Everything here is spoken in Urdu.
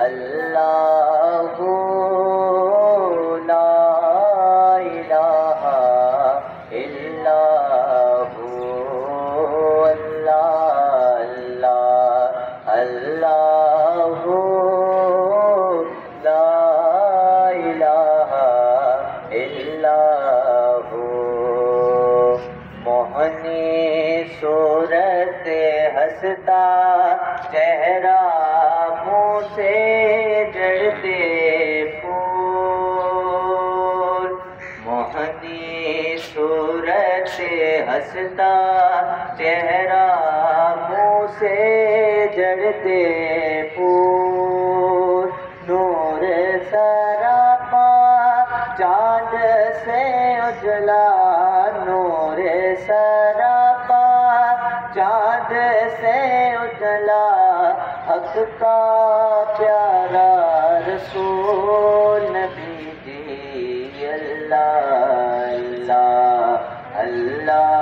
اللہ لا الہ الا ہو، اللہ اللہ لا الہ الا ہو۔ موہنی صورت ہنستا چہرہ منہ سے جڑتے پھول، موہنی صورت ہنستا چہرہ منہ سے جڑتے پھول، نور سراپا چاند سے اجلا، نور سراپا چاند سے اجلا، حق کا پیارا رسول نبی جی، اللہ اللہ اللہ